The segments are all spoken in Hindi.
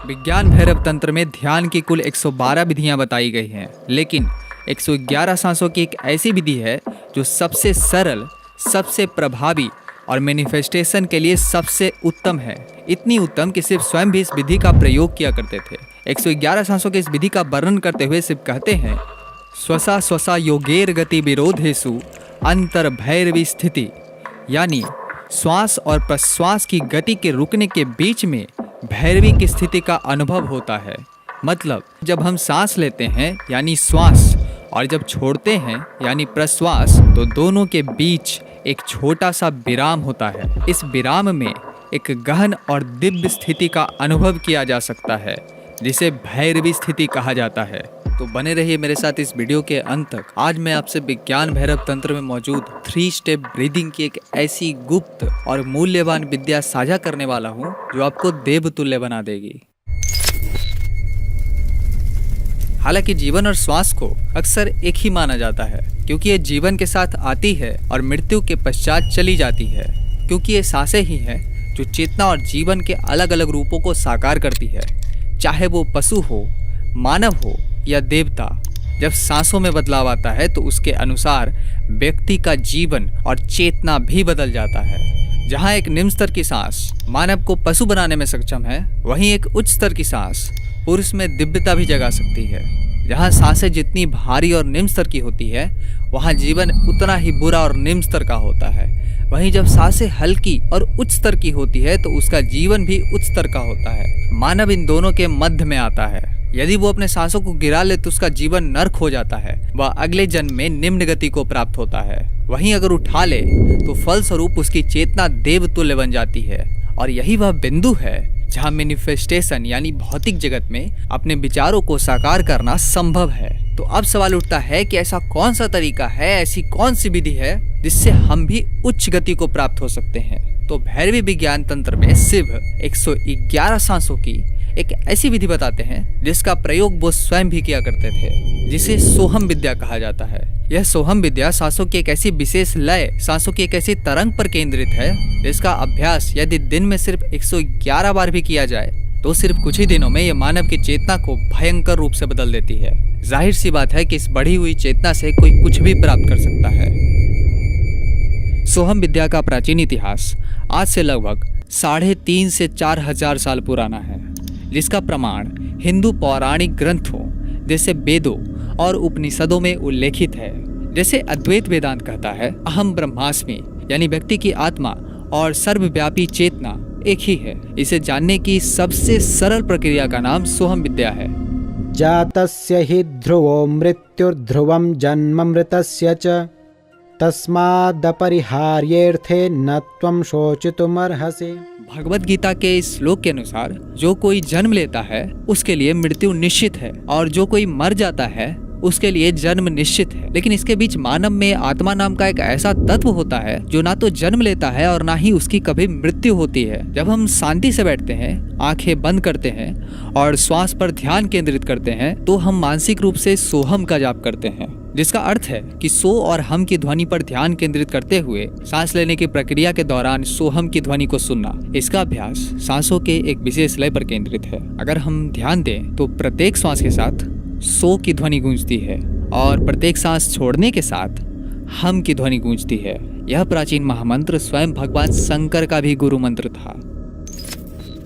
विज्ञान भैरव तंत्र में ध्यान की कुल 112 विधियां बताई गई हैं, लेकिन 111 सांसों की एक ऐसी विधि है जो सबसे सरल, सबसे प्रभावी और मैनिफेस्टेशन के लिए सबसे उत्तम है। इतनी उत्तम कि सिर्फ स्वयं भी इस विधि का प्रयोग किया करते थे। 111 सांसों की इस विधि का वर्णन करते हुए शिव कहते हैं, स्वसा स्वसा योगेर गति विरोधेषु अंतर भैरवी स्थिति, यानी श्वास और प्रश्वास की गति के रुकने के बीच में भैरवी की स्थिति का अनुभव होता है। मतलब जब हम सांस लेते हैं यानी श्वास और जब छोड़ते हैं यानी प्रश्वास, तो दोनों के बीच एक छोटा सा विराम होता है। इस विराम में एक गहन और दिव्य स्थिति का अनुभव किया जा सकता है, जिसे भैरवी स्थिति कहा जाता है। तो बने रहिए मेरे साथ इस वीडियो के अंत तक। आज मैं आपसे विज्ञान भैरव तंत्र में मौजूद 3 स्टेप ब्रीदिंग की एक ऐसी गुप्त और मूल्यवान विद्या साझा करने वाला हूँ जो आपको देवतुल्य बना देगी। हालांकि जीवन और श्वास को अक्सर एक ही माना जाता है, क्योंकि ये जीवन के साथ आती है और मृत्यु के पश्चात चली जाती है, क्योंकि ये सांसें ही हैं जो चेतना और जीवन के अलग अलग रूपों को साकार करती है, चाहे वो पशु हो, मानव हो या देवता। जब सांसों में बदलाव आता है तो उसके अनुसार व्यक्ति का जीवन और चेतना भी बदल जाता है। जहाँ एक निम्न स्तर की सांस मानव को पशु बनाने में सक्षम है, वहीं एक उच्च स्तर की सांस पुरुष में दिव्यता भी जगा सकती है। जहाँ सांसें जितनी भारी और निम्न स्तर की होती है, वहाँ जीवन उतना ही बुरा और निम्न स्तर का होता है। वहीं जब सांसें हल्की और उच्च स्तर की होती है तो उसका जीवन भी उच्च स्तर का होता है। मानव इन दोनों के मध्य में आता है। यदि वो अपने सांसों को गिरा ले तो उसका जीवन नर्क हो जाता है। वह अगले जन्म में निम्न गति को प्राप्त होता है। वहीं अगर उठा ले तो फलस्वरूप उसकी चेतना देवतुल्य बन जाती है। और यही वह बिंदु है जहाँ मैनिफेस्टेशन यानी भौतिक जगत में अपने विचारों को साकार करना संभव है। तो अब सवाल उठता है कि ऐसा कौन सा तरीका है, ऐसी कौन सी विधि है जिससे हम भी उच्च गति को प्राप्त हो सकते हैं। तो भैरवी विज्ञान तंत्र में शिव 111 सांसों की एक ऐसी विधि बताते हैं जिसका प्रयोग वो स्वयं भी किया करते थे, जिसे सोहम विद्या कहा जाता है। यह सोहम विद्या सांसों की एक ऐसी विशेष लय, सांसों की एक ऐसी तरंग पर केंद्रित है जिसका अभ्यास यदि दिन में सिर्फ 111 बार भी किया जाए तो सिर्फ कुछ ही दिनों में यह मानव की चेतना को भयंकर रूप से बदल देती है। जाहिर सी बात है कि इस बढ़ी हुई चेतना से कोई कुछ भी प्राप्त कर सकता है। सोहम विद्या का प्राचीन इतिहास आज से लगभग 3.5 से 4 हजार साल पुराना है, जिसका प्रमाण हिंदू पौराणिक ग्रंथों जैसे वेदों और उपनिषदों में उल्लेखित है। जैसे अद्वैत वेदांत कहता है, अहम ब्रह्मास्मि, यानी व्यक्ति की आत्मा और सर्वव्यापी चेतना एक ही है। इसे जानने की सबसे सरल प्रक्रिया का नाम सोहम विद्या है। जातस्य हि ध्रुवो मृत्युर्ध्रुवं जन्म मृतस्य च तस्मादपरिहार्येऽर्थे न त्वं शोचितुमर्हसि। भगवत गीता के इस श्लोक के अनुसार जो कोई जन्म लेता है उसके लिए मृत्यु निश्चित है, और जो कोई मर जाता है उसके लिए जन्म निश्चित है। लेकिन इसके बीच मानव में आत्मा नाम का एक ऐसा तत्व होता है जो ना तो जन्म लेता है और ना ही उसकी कभी मृत्यु होती है। जब हम शांति से बैठते हैं, आंखें बंद करते हैं और श्वास पर ध्यान केंद्रित करते हैं, तो हम मानसिक रूप से सोहम का जाप करते हैं, जिसका अर्थ है कि सो और हम की ध्वनि पर ध्यान केंद्रित करते हुए सांस लेने की प्रक्रिया के दौरान सोहम की ध्वनि को सुनना। इसका अभ्यास सांसों के एक विशेष लय पर केंद्रित है। अगर हम ध्यान दें तो प्रत्येक श्वास के साथ सो की ध्वनि गूंजती है और प्रत्येक सांस छोड़ने के साथ हम की ध्वनि गूंजती है। यह प्राचीन महामंत्र स्वयं भगवान शंकर का भी गुरु मंत्र था।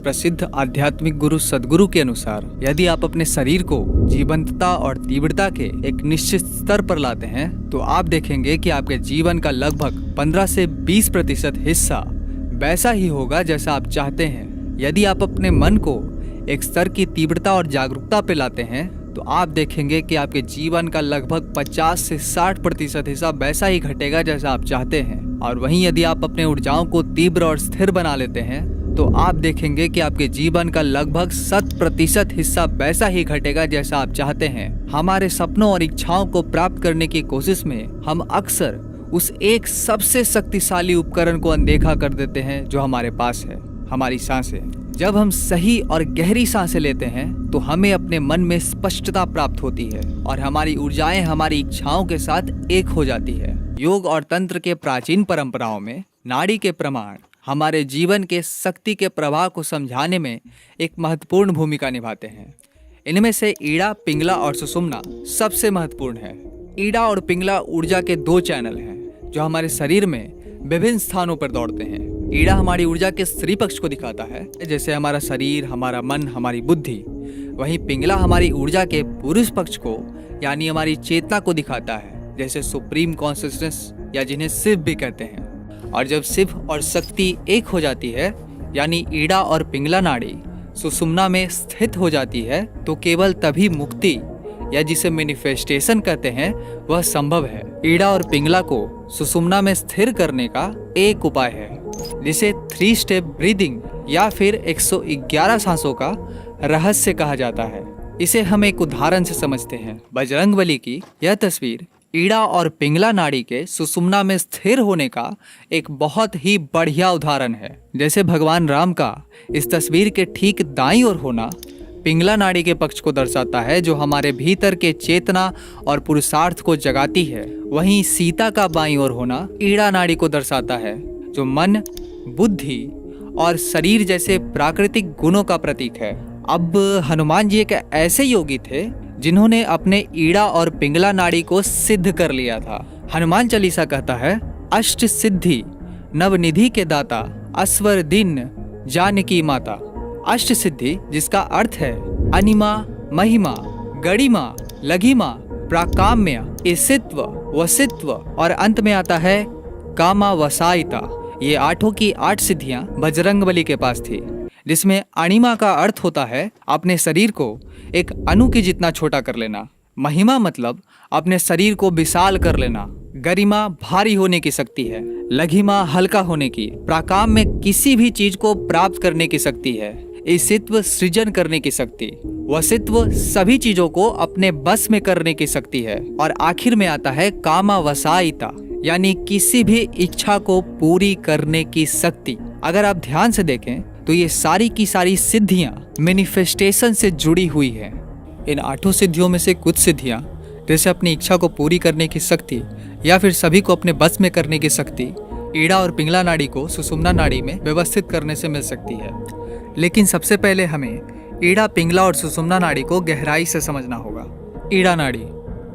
प्रसिद्ध आध्यात्मिक गुरु सद्गुरु के अनुसार यदि आप अपने शरीर को जीवंतता और तीव्रता के एक निश्चित स्तर पर लाते हैं तो आप देखेंगे कि आपके जीवन का लगभग 15 से 20% हिस्सा वैसा ही होगा जैसा आप चाहते हैं। यदि आप अपने मन को एक स्तर की तीव्रता और जागरूकता पे लाते हैं तो आप देखेंगे कि आपके जीवन का लगभग 50 से 60% हिस्सा वैसा ही घटेगा जैसा आप चाहते हैं। और वहीं यदि आप अपने ऊर्जाओं को तीव्र और स्थिर बना लेते हैं तो आप देखेंगे कि आपके जीवन का लगभग 100% हिस्सा वैसा ही घटेगा जैसा आप चाहते हैं। हमारे सपनों और इच्छाओं को प्राप्त करने की कोशिश में हम अक्सर उस एक सबसे शक्तिशाली उपकरण को अनदेखा कर देते हैं जो हमारे पास है, हमारी सांसें। जब हम सही और गहरी सांसें लेते हैं तो हमें अपने मन में स्पष्टता प्राप्त होती है और हमारी ऊर्जाएं हमारी इच्छाओं के साथ एक हो जाती है। योग और तंत्र के प्राचीन परंपराओं में नाड़ी के प्रमाण हमारे जीवन के शक्ति के प्रवाह को समझाने में एक महत्वपूर्ण भूमिका निभाते हैं। इनमें से ईड़ा, पिंगला और सुषुम्ना सबसे महत्वपूर्ण है। ईड़ा और पिंगला ऊर्जा के दो चैनल हैं जो हमारे शरीर में विभिन्न स्थानों पर दौड़ते हैं। ईड़ा हमारी ऊर्जा के स्त्री पक्ष को दिखाता है, जैसे हमारा शरीर, हमारा मन, हमारी बुद्धि। वहीं पिंगला हमारी ऊर्जा के पुरुष पक्ष को यानी हमारी चेतना को दिखाता है, जैसे सुप्रीम कॉन्शियसनेस या जिन्हें शिव भी कहते हैं। और जब शिव और शक्ति एक हो जाती है यानी ईड़ा और पिंगला नाड़ी सुषुम्ना में स्थित हो जाती है तो केवल तभी मुक्ति या जिसे मैनिफेस्टेशन कहते हैं वह संभव है। ईड़ा और पिंगला को सुषुम्ना में स्थिर करने का एक उपाय है जिसे 3 स्टेप ब्रीदिंग या फिर 111 सांसों का रहस्य कहा जाता है। इसे हम एक उदाहरण से समझते हैं। बजरंगबली की यह तस्वीर ईड़ा और पिंगला नाड़ी के सुषुम्ना में स्थिर होने का एक बहुत ही बढ़िया उदाहरण है। जैसे भगवान राम का इस तस्वीर के ठीक दाईं ओर होना पिंगला नाड़ी के पक्ष को दर्शाता है जो हमारे भीतर के चेतना और पुरुषार्थ को जगाती है। वहीं सीता का बाईं ओर होना ईड़ा नाड़ी को दर्शाता है जो मन, बुद्धि और शरीर जैसे प्राकृतिक गुणों का प्रतीक है। अब हनुमान जी एक ऐसे योगी थे जिन्होंने अपने ईड़ा और पिंगला नाड़ी को सिद्ध कर लिया था। हनुमान चालीसा कहता है, अष्ट सिद्धि नवनिधि के दाता, अस्वर दिन जानकी माता। अष्ट सिद्धि जिसका अर्थ है अनिमा, महिमा, गणिमा, लघिमा, प्राकाम्य, ईसित्व, वसित्व और अंत में आता है कामा वसायिता। ये 8 की 8 सिद्धियां बजरंगबली के पास थी, जिसमें अणिमा का अर्थ होता है अपने शरीर को एक अणु के जितना छोटा कर लेना। महिमा मतलब अपने शरीर को विशाल कर लेना। गरिमा भारी होने की शक्ति है। लघिमा हल्का होने की। प्राकाम में किसी भी चीज को प्राप्त करने की शक्ति है। ईसित्व सृजन करने की शक्ति। वसित्व सभी चीजों को अपने बस में करने की शक्ति है। और आखिर में आता है कामा वसायिता यानी किसी भी इच्छा को पूरी करने की शक्ति। अगर आप ध्यान से देखें तो ये सारी की सारी सिद्धियां मैनिफेस्टेशन से जुड़ी हुई हैं। इन 8 सिद्धियों में से कुछ सिद्धियां जैसे अपनी इच्छा को पूरी करने की शक्ति या फिर सभी को अपने बस में करने की शक्ति ईड़ा और पिंगला नाड़ी को सुषुम्ना नाड़ी में व्यवस्थित करने से मिल सकती है। लेकिन सबसे पहले हमें ईड़ा, पिंगला और सुषुम्ना नाड़ी को गहराई से समझना होगा। ईड़ा नाड़ी।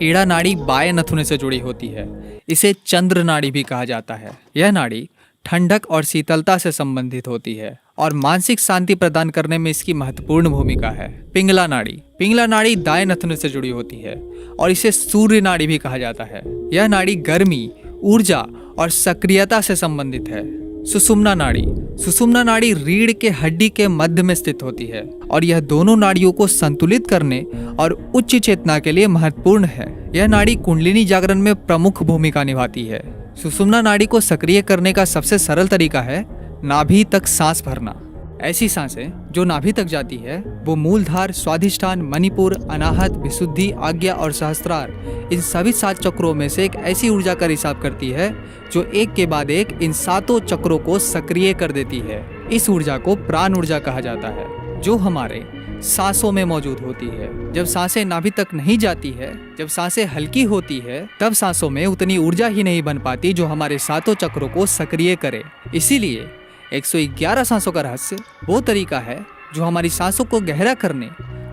ईड़ा नाड़ी बाएं नथुने से जुड़ी होती है। इसे चंद्र नाड़ी भी कहा जाता है। यह नाड़ी ठंडक और शीतलता से संबंधित होती है और मानसिक शांति प्रदान करने में इसकी महत्वपूर्ण भूमिका है। पिंगला नाड़ी। पिंगला नाड़ी दाएं नथुने से जुड़ी होती है और इसे सूर्य नाड़ी भी कहा जाता है। यह नाड़ी गर्मी, ऊर्जा और सक्रियता से संबंधित है। सुषुम्ना नाड़ी। सुषुम्ना नाड़ी रीढ़ के हड्डी के मध्य में स्थित होती है और यह दोनों नाड़ियों को संतुलित करने और उच्च चेतना के लिए महत्वपूर्ण है। यह नाड़ी कुंडलिनी जागरण में प्रमुख भूमिका निभाती है। सुषुम्ना नाड़ी को सक्रिय करने का सबसे सरल तरीका है नाभि तक सांस भरना। ऐसी सांसें जो नाभि तक जाती है वो मूलधार, स्वाधिष्ठान, मणिपुर, अनाहत, विशुद्धि, आज्ञा और सहस्त्रार इन सभी 7 चक्रों में से एक ऐसी ऊर्जा का रिसाव करती है जो एक के बाद एक इन 7 चक्रों को सक्रिय कर देती है। इस ऊर्जा को प्राण ऊर्जा कहा जाता है जो हमारे सांसों में मौजूद होती है। जब सांसें नाभि तक नहीं जाती है, जब सांसें हल्की होती है, तब सांसों में उतनी ऊर्जा ही नहीं बन पाती जो हमारे 7 चक्रों को सक्रिय करे। इसीलिए 111 सांसों का रहस्य वो तरीका है जो हमारी सांसों को गहरा करने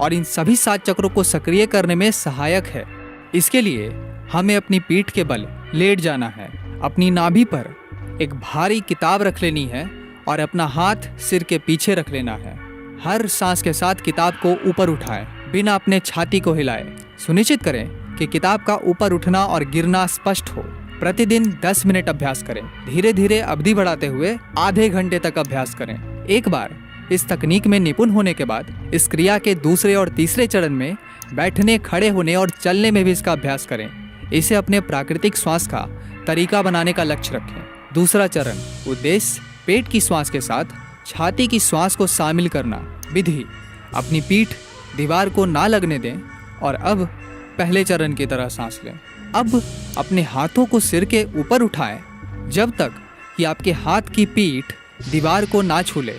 और इन सभी 7 चक्रों को सक्रिय करने में सहायक है। इसके लिए हमें अपनी पीठ के बल लेट जाना है, अपनी नाभि पर एक भारी किताब रख लेनी है और अपना हाथ सिर के पीछे रख लेना है। हर सांस के साथ किताब को ऊपर उठाएं, बिना अपने छाती को हिलाए। सुनिश्चित करें कि किताब का ऊपर उठना और गिरना स्पष्ट हो। प्रतिदिन 10 मिनट अभ्यास करें। धीरे धीरे अवधि बढ़ाते हुए आधे घंटे तक अभ्यास करें। एक बार इस तकनीक में निपुण होने के बाद इस क्रिया के दूसरे और तीसरे चरण में बैठने, खड़े होने और चलने में भी इसका अभ्यास करें। इसे अपने प्राकृतिक श्वास का तरीका बनाने का लक्ष्य रखें। दूसरा चरण, उद्देश्य पेट की श्वास के साथ छाती की श्वास को शामिल करना। विधि, अपनी पीठ दीवार को ना लगने दें और अब पहले चरण की तरह सांस लें। अब अपने हाथों को सिर के ऊपर उठाएं जब तक कि आपके हाथ की पीठ दीवार को ना छू ले।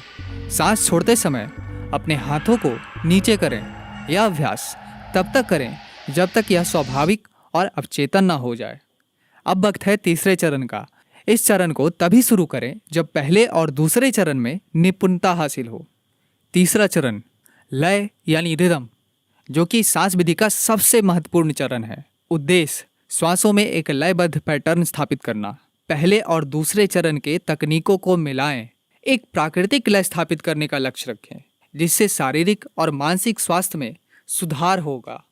सांस छोड़ते समय अपने हाथों को नीचे करें। यह अभ्यास तब तक करें जब तक यह स्वाभाविक और अवचेतन ना हो जाए। अब वक्त है तीसरे चरण का। इस चरण को तभी शुरू करें जब पहले और दूसरे चरण में निपुणता हासिल हो। तीसरा चरण लय यानी रिदम, जो कि सांस विधि का सबसे महत्वपूर्ण चरण है। उद्देश्य श्वासों में एक लयबद्ध पैटर्न स्थापित करना। पहले और दूसरे चरण के तकनीकों को मिलाएं, एक प्राकृतिक लय स्थापित करने का लक्ष्य रखें, जिससे शारीरिक और मानसिक स्वास्थ्य में सुधार होगा।